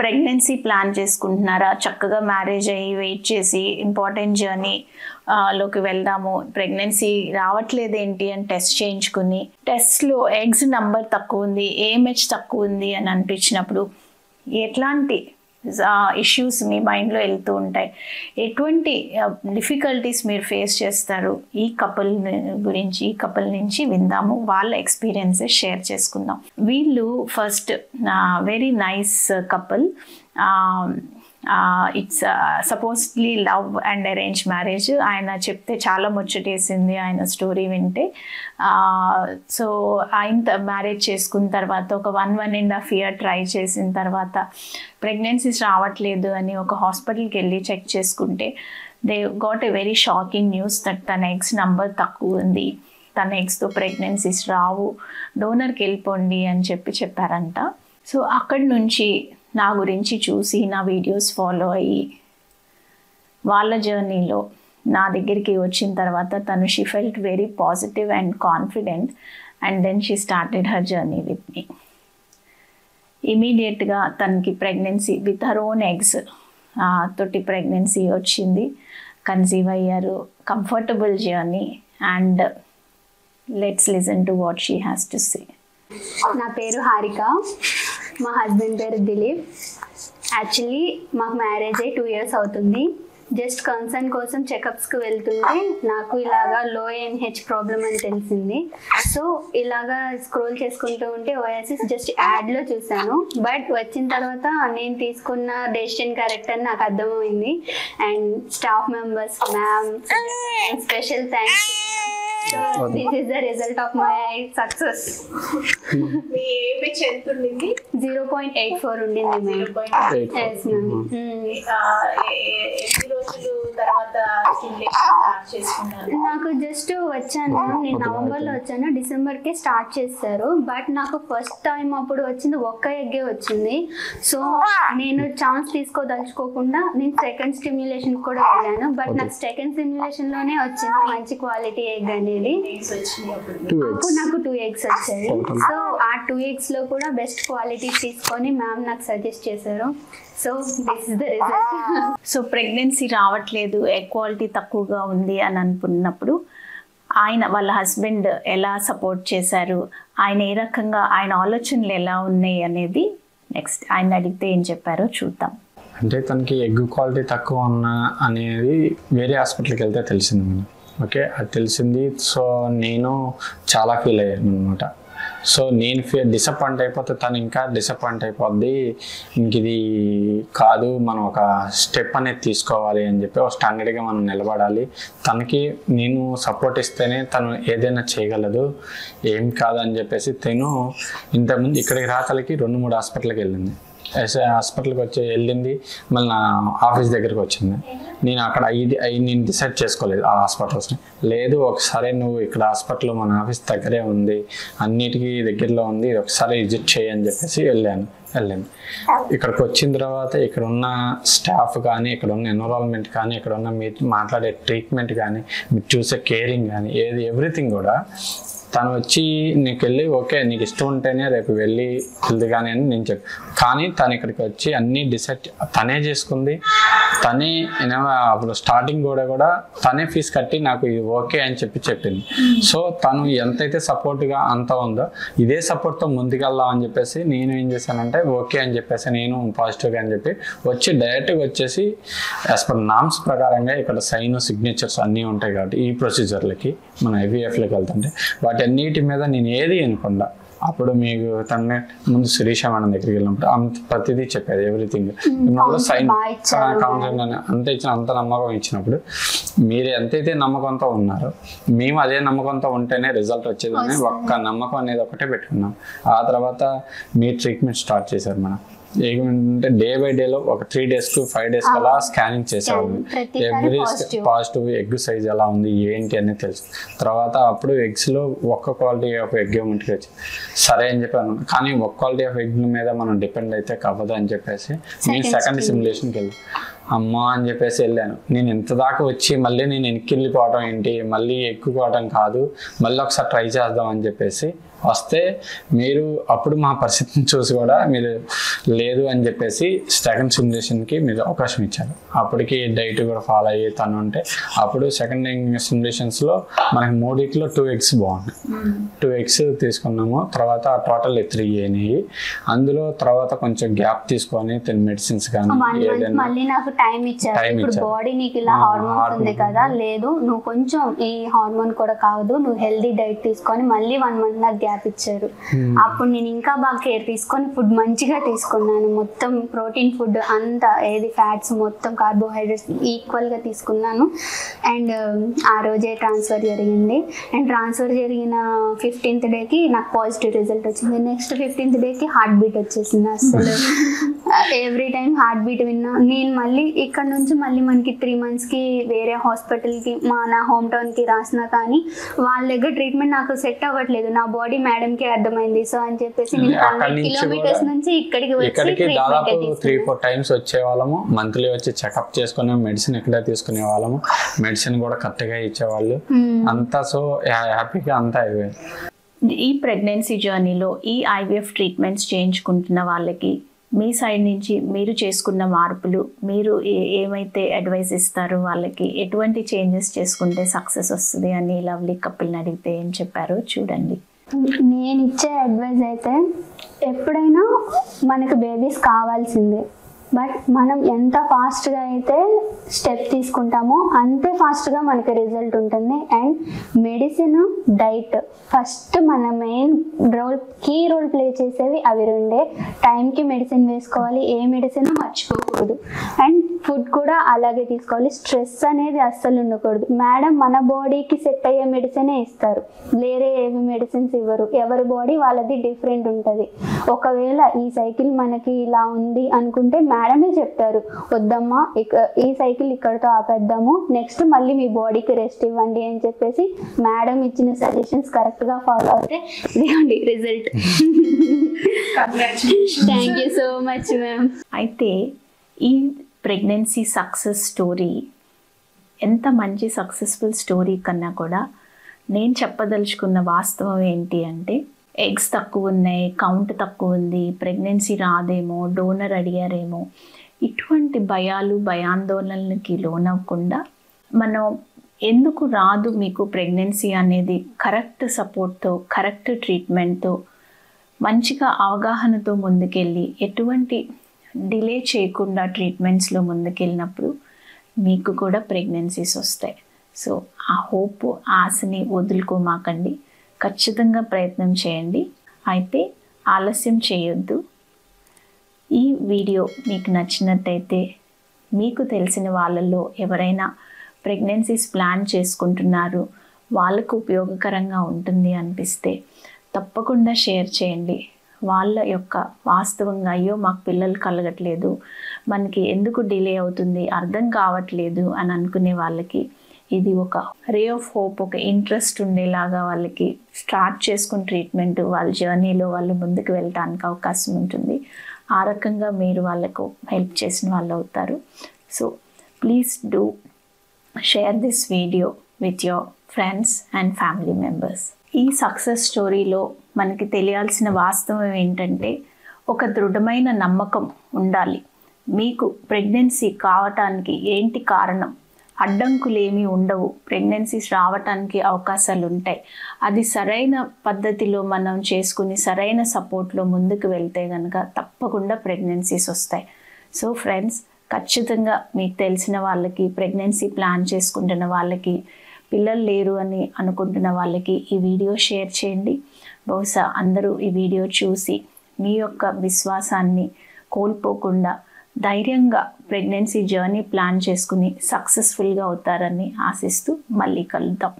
Pregnancy plan చేసుకుంటున్నారా? చక్కగా marriage అయ్యి వెయిట్ చేసి ఇంపార్టెంట్ జర్నీ లోకి వెళ్దాము, ప్రెగ్నెన్సీ రావట్లేదు ఏంటి అని టెస్ట్ చేయించుకుని టెస్ట్లో ఎగ్స్ నంబర్ తక్కువ ఉంది, ఏఎంహెచ్ తక్కువ ఉంది అని అనిపించినప్పుడు ఎట్లాంటి ఇష్యూస్ మీ మైండ్లో వెళ్తూ ఉంటాయి? ఎటువంటి డిఫికల్టీస్ మీరు ఫేస్ చేస్తారు? ఈ కపుల్ గురించి, ఈ కపుల్ నుంచి విందాము, వాళ్ళ ఎక్స్పీరియన్సెస్ షేర్ చేసుకుందాం. వీళ్ళు first very nice couple. It's supposedly love and arrange marriage. ఆయన చెప్తే చాలా ముచ్చటేసింది ఆయన స్టోరీ వింటే. సో ఆయన మ్యారేజ్ చేసుకున్న తర్వాత ఒక 1.5 year ట్రై చేసిన తర్వాత ప్రెగ్నెన్సీస్ రావట్లేదు అని ఒక హాస్పిటల్కి వెళ్ళి చెక్ చేసుకుంటే they got a very shocking news that తన ఎగ్స్ నంబర్ తక్కువ ఉంది, తన ఎగ్స్తో ప్రెగ్నెన్సీస్ రావు, డోనర్కి వెళ్ళిపోండి అని చెప్పారంట. సో అక్కడి నుంచి నా గురించి చూసి నా వీడియోస్ ఫాలో అయ్యి వాళ్ళ జర్నీలో నా దగ్గరికి వచ్చిన తర్వాత తను she felt very positive and confident and then she started her journey with me. ఇమీడియట్గా తనకి pregnancy with her own eggs తోటి ప్రెగ్నెన్సీ వచ్చింది, కన్సీవ్ అయ్యారు. Comfortable journey and let's listen to what she has to say. నా పేరు హారిక, మా husband పేరు Dilip. Actually మాకు మ్యారేజ్ అయ్యి 2 years అవుతుంది. జస్ట్ కన్సర్న్ కోసం చెకప్స్కి వెళ్తుంటే నాకు ఇలాగా లో ఏఎంహెచ్ ప్రాబ్లం అని తెలిసింది. సో ఇలాగా స్క్రోల్ చేసుకుంటూ ఉంటే ఓఎస్ఎస్ జస్ట్ యాడ్లో చూసాను. బట్ వచ్చిన తర్వాత నేను తీసుకున్న డెసిషన్ కరెక్ట్ అని నాకు అర్థమైంది. And staff members, ma'am, special thanks. So this is the result of my success. Me age ఎంత ఉండింది? 0.84 ఉండింది మ్యామ్. yes ma'am. ఎన్ని రోజులు తర్వాత స్టార్ట్ చేసుకున్నారు? నాకు జస్ట్ వచ్చాను, నేను నవంబర్లో వచ్చాను, డిసెంబర్కే స్టార్ట్ చేశారు. బట్ నాకు ఫస్ట్ టైం అప్పుడు వచ్చింది ఒక్క ఎగ్గే వచ్చింది. సో నేను ఛాన్స్ తీసుకోదలుచుకోకుండా నేను సెకండ్ స్టిమ్యులేషన్ కూడా వెళ్ళాను. బట్ నాకు సెకండ్ స్టిమ్యులేషన్లోనే వచ్చింది మంచి క్వాలిటీ ఎగ్ అనేది. అప్పుడు నాకు 2 eggs వచ్చాయి. సో ఆ 2 eggs లో కూడా బెస్ట్ క్వాలిటీ తీసుకొని మ్యామ్ నాకు సజెస్ట్ చేశారు. So this is the result. So pregnancy రావట్లేదు, ఎగ్ క్వాలిటీ తక్కువగా ఉంది అని అనుకున్నప్పుడు ఆయన వాళ్ళ హస్బెండ్ ఎలా సపోర్ట్ చేశారు, ఆయన ఏ రకంగా, ఆయన ఆలోచనలు ఎలా ఉన్నాయి అనేది నెక్స్ట్ ఆయన అడిగితే ఏం చెప్పారో చూద్దాం. అంటే తనకి ఎగ్ క్వాలిటీ తక్కువ ఉన్నా అనేది వేరే హాస్పిటల్కి వెళ్తే తెలిసింది మేడం. ఓకే, అది తెలిసింది. సో నేను చాలా ఫీల్ అయ్యాను అనమాట. సో నేను డిసప్పాయింట్ అయిపోతే తను ఇంకా డిసప్పాయింట్ అయిపోద్ది, ఇంక ఇది కాదు, మనం ఒక స్టెప్ అనేది తీసుకోవాలి అని చెప్పి ఒక స్టాండర్డ్గా మనం నిలబడాలి. తనకి నేను సపోర్ట్ ఇస్తేనే తను ఏదైనా చేయగలదు, ఏం కాదు అని చెప్పేసి తను ఇంతకుముందు ఇక్కడికి రాతలకి 2-3 హాస్పిటల్కి వెళ్ళింది. హాస్పిటల్కి వెళ్ళింది, మళ్ళీ నా ఆఫీస్ దగ్గరికి వచ్చింది. నేను అక్కడ నేను డిసైడ్ చేసుకోలేదు ఆ హాస్పిటల్స్ని. లేదు, ఒకసారి నువ్వు ఇక్కడ హాస్పిటల్ మన ఆఫీస్ దగ్గరే ఉంది, అన్నిటికీ దగ్గరలో ఉంది, ఒకసారి విజిట్ చేయని చెప్పేసి వెళ్ళాను. ఇక్కడికి వచ్చిన తర్వాత ఇక్కడ ఉన్న స్టాఫ్ కానీ, ఇక్కడ ఉన్న ఎన్విరాన్మెంట్ కానీ, ఇక్కడ ఉన్న మీరు మాట్లాడే ట్రీట్మెంట్ కానీ, మీరు చూసే కేరింగ్ కానీ, ఎవ్రీథింగ్ కూడా తను వచ్చి నీకు వెళ్ళి ఓకే నీకు ఇష్టం ఉంటేనే రేపు వెళ్దు కానీ అని నేను చెప్పి, కానీ తను ఇక్కడికి వచ్చి అన్నీ డిసైడ్ తనే చేసుకుంది. తనే అప్పుడు స్టార్టింగ్ కూడా తనే ఫీజు కట్టి నాకు ఇది ఓకే అని చెప్పింది. సో తను ఎంతైతే సపోర్ట్గా అంత ఉందో ఇదే సపోర్ట్తో ముందుకెళ్దాం అని చెప్పేసి నేను ఏం చేశానంటే ఓకే అని చెప్పేసి నేను పాజిటివ్గా అని చెప్పి వచ్చి డైరెక్ట్గా వచ్చేసి యాజ్ పర్ నామ్స్ ప్రకారంగా ఇక్కడ సైన్ సిగ్నేచర్స్ అన్నీ ఉంటాయి కాబట్టి ఈ ప్రొసీజర్లకి మన ఐవీఎఫ్లోకి వెళ్తుంటే వాటన్నిటి మీద నేను ఏది అనుకుండా అప్పుడు మీకు తన ముందు శిరీష మేడం దగ్గరికి వెళ్ళినప్పుడు అంత ప్రతిదీ చెప్పేది, ఎవ్రీథింగ్ సైన్ అంత ఇచ్చిన అంత నమ్మకం ఇచ్చినప్పుడు మీరు ఎంతైతే నమ్మకంతో ఉన్నారో మేము అదే నమ్మకంతో ఉంటేనే రిజల్ట్ వచ్చేదని ఒక్క నమ్మకం అనేది ఒకటే పెట్టుకున్నాం. ఆ తర్వాత మీ ట్రీట్మెంట్ స్టార్ట్ చేశారు మేడం. ఏమంటే డే బై డేలో ఒక 3 days to 5 days అలా స్కానింగ్ చేసేవాళ్ళు. ఎవ్రీ పాజిటివ్ ఎగ్ సైజ్ ఎలా ఉంది ఏంటి అనేది తెలుసు. తర్వాత అప్పుడు ఎగ్స్లో ఒక్క క్వాలిటీ ఆఫ్ ఎగ్ ఇంటికి వచ్చి సరే అని చెప్పాను, కానీ ఒక క్వాలిటీ ఆఫ్ ఎగ్ మీద మనం డిపెండ్ అయితే కావద్దు అని చెప్పేసి నేను సెకండ్ సిమ్యులేషన్కి వెళ్ళి అమ్మా అని చెప్పేసి వెళ్ళాను. నేను ఇంత దాకా వచ్చి మళ్ళీ నేను వెనక్కి వెళ్ళిపోవడం ఏంటి, మళ్ళీ ఎక్కుకోవడం కాదు, మళ్ళీ ఒకసారి ట్రై చేద్దాం అని చెప్పేసి వస్తే మీరు అప్పుడు మా పరిస్థితిని చూసి కూడా మీరు లేదు అని చెప్పేసి సెకండ్ సిమ్యులేషన్కి మీరు అవకాశం ఇచ్చారు. అప్పటికి డైట్ కూడా ఫాలో అయ్యి తను ఉంటే అప్పుడు సెకండ్ సిమ్యులేషన్స్లో మనకి 3 2 eggs బాగున్నాయి. 2 eggs తీసుకున్నాము. తర్వాత టోటల్ 3 అయినాయి. అందులో తర్వాత కొంచెం గ్యాప్ తీసుకొని మెడిసిన్స్ కానీ ఏదైనా మళ్ళీ నాకు టైం ఇచ్చారు. ఇప్పుడు బాడీ నీకు ఇలా హార్మోన్స్ ఉంది కదా, లేదు నువ్వు కొంచెం ఈ హార్మోన్ కూడా కాదు, నువ్వు హెల్దీ డైట్ తీసుకొని మళ్ళీ 1 month నాకు గ్యాప్ ఇచ్చారు. అప్పుడు నేను ఇంకా బాగా కేర్ తీసుకొని ఫుడ్ మంచిగా తీసుకున్నాను. మొత్తం ప్రోటీన్ ఫుడ్ అంతా, ఏది ఫ్యాట్స్ మొత్తం కార్బోహైడ్రేట్స్ ఈక్వల్గా తీసుకున్నాను. అండ్ ఆ రోజే ట్రాన్స్ఫర్ జరిగింది. అండ్ ట్రాన్స్ఫర్ జరిగిన 15th డేకి నాకు పాజిటివ్ రిజల్ట్ వచ్చింది. నెక్స్ట్ 15th డేకి హార్ట్ బీట్ వచ్చేసింది. అసలు ఎవ్రీ టైం హార్ట్ బీట్ విన్నా. నేను మళ్ళీ ఇక్కడ నుంచి మళ్ళీ మనకి 3 monthsకి వేరే హాస్పిటల్కి నా హోమ్ టౌన్కి రాసినా కానీ వాళ్ళ దగ్గర ట్రీట్మెంట్ నాకు సెట్ అవ్వట్లేదు. నా బాడీ మేడంకి అర్థమైంది. సో అని చెప్పేసి నేను 100 kilometers నుంచి ఇక్కడికి దాదాపు 3-4 times వచ్చే వాళ్ళము. మంత్లీ వచ్చి చెకప్ చేసుకునే మెడిసిన్ ఎక్కడ తీసుకునే వాళ్ళము. మెడిసిన్ కూడా కరెక్ట్గా ఇచ్చేవాళ్ళు. అంతా సో హ్యాపీగా అంతా అయిపోయింది. ఈ ప్రెగ్నెన్సీ జర్నీలో ఈ IVF ట్రీట్మెంట్స్ చేయించుకుంటున్న వాళ్ళకి మీ సైడ్ నుంచి మీరు చేసుకున్న మార్పులు, మీరు ఏమైతే అడ్వైస్ ఇస్తారో వాళ్ళకి, ఎటువంటి చేంజెస్ చేసుకుంటే సక్సెస్ వస్తుంది అని లవ్లీ కపుల్ని అడిగితే ఏం చెప్పారో చూడండి. నేను ఇచ్చే అడ్వైస్ అయితే, ఎప్పుడైనా మనకు బేబీస్ కావాల్సిందే. బట్ మనం ఎంత ఫాస్ట్గా అయితే స్టెప్ తీసుకుంటామో అంతే ఫాస్ట్గా మనకి రిజల్ట్ ఉంటుంది. అండ్ మెడిసిన్, డైట్ ఫస్ట్ మన మెయిన్ కీ రోల్ ప్లే చేసేవి అవి రెండే. టైంకి మెడిసిన్ వేసుకోవాలి, ఏ మెడిసిన్ మర్చిపోకూడదు. అండ్ ఫుడ్ కూడా అలాగే తీసుకోవాలి. స్ట్రెస్ అనేది అస్సలు ఉండకూడదు. మేడం మన బాడీకి సెట్ అయ్యే మెడిసినే ఇస్తారు, వేరే ఏవి మెడిసిన్స్ ఇవ్వరు. ఎవరి బాడీ వాళ్ళది డిఫరెంట్ ఉంటుంది. ఒకవేళ ఈ సైకిల్ మనకి ఇలా ఉంది అనుకుంటే మేడమే చెప్తారు, వద్దమ్మా ఈ సైకిల్ ఇక్కడతో ఆపేద్దాము, నెక్స్ట్ మళ్ళీ మీ బాడీకి రెస్ట్ ఇవ్వండి అని చెప్పేసి మేడం ఇచ్చిన సజెషన్స్ కరెక్ట్గా ఫాలో అవుతే ఇదిగోండి result. Thank you so much ma'am. అయితే ఈ ప్రెగ్నెన్సీ సక్సెస్ స్టోరీ ఎంత మంచి సక్సెస్ఫుల్ స్టోరీ కన్నా కూడా నేను చెప్పదలుచుకున్న వాస్తవం ఏంటి అంటే, ఎగ్స్ తక్కువ ఉన్నాయి, కౌంట్ తక్కువ ఉంది, ప్రెగ్నెన్సీ రాదేమో, డోనర్ అడిగారేమో, ఇటువంటి భయాలు భయాందోళనలకి లోనవ్వకుండా మనం ఎందుకు రాదు మీకు ప్రెగ్నెన్సీ అనేది కరెక్ట్ సపోర్ట్తో, కరెక్ట్ ట్రీట్మెంట్తో, మంచిగా అవగాహనతో ముందుకెళ్ళి ఎటువంటి డిలే చేయకుండా ట్రీట్మెంట్స్లో ముందుకెళ్ళినప్పుడు మీకు కూడా ప్రెగ్నెన్సీస్ వస్తాయి. సో ఆ హోప్, ఆశని వదులుకోమాకండి. ఖచ్చితంగా ప్రయత్నం చేయండి. అయితే ఆలస్యం చేయొద్దు. ఈ వీడియో మీకు నచ్చినట్టయితే, మీకు తెలిసిన వాళ్ళల్లో ఎవరైనా ప్రెగ్నెన్సీస్ ప్లాన్ చేసుకుంటున్నారు, వాళ్ళకు ఉపయోగకరంగా ఉంటుంది అనిపిస్తే తప్పకుండా షేర్ చేయండి. వాళ్ళ యొక్క వాస్తవంగా అయ్యో మాకు పిల్లలు కలగట్లేదు, మనకి ఎందుకు డిలే అవుతుంది, అర్థం కావట్లేదు అని అనుకునే వాళ్ళకి ఇది ఒక రే ఆఫ్ హోప్, ఒక ఇంట్రెస్ట్ ఉండేలాగా వాళ్ళకి స్టార్ట్ చేసుకుని ట్రీట్మెంట్ వాళ్ళ జర్నీలో వాళ్ళు ముందుకు వెళ్ళడానికి అవకాశం ఉంటుంది. ఆ రకంగా మీరు వాళ్ళకు హెల్ప్ చేసిన వాళ్ళు అవుతారు. So please do share this video with your friends and family members. ఈ సక్సెస్ స్టోరీలో మనకి తెలియాల్సిన వాస్తవం ఏంటంటే, ఒక దృఢమైన నమ్మకం ఉండాలి. మీకు ప్రెగ్నెన్సీ కావటానికి ఏంటి కారణం, అడ్డంకులు ఏమీ ఉండవు, ప్రెగ్నెన్సీస్ రావటానికి అవకాశాలు ఉంటాయి. అది సరైన పద్ధతిలో మనం చేసుకుని సరైన సపోర్ట్లో ముందుకు వెళ్తే కనుక తప్పకుండా ప్రెగ్నెన్సీస్ వస్తాయి. సో ఫ్రెండ్స్, ఖచ్చితంగా మీకు తెలిసిన వాళ్ళకి, ప్రెగ్నెన్సీ ప్లాన్ చేసుకుంటున్న వాళ్ళకి, పిల్లలు లేరు అని అనుకుంటున్న వాళ్ళకి ఈ వీడియో షేర్ చేయండి. బహుశా అందరూ ఈ వీడియో చూసి మీ యొక్క విశ్వాసాన్ని కోల్పోకుండా ధైర్యంగా ప్రెగ్నెన్సీ జర్నీ ప్లాన్ చేసుకుని సక్సెస్ఫుల్గా అవుతారని ఆశిస్తూ మళ్ళీ కలుద్దాం.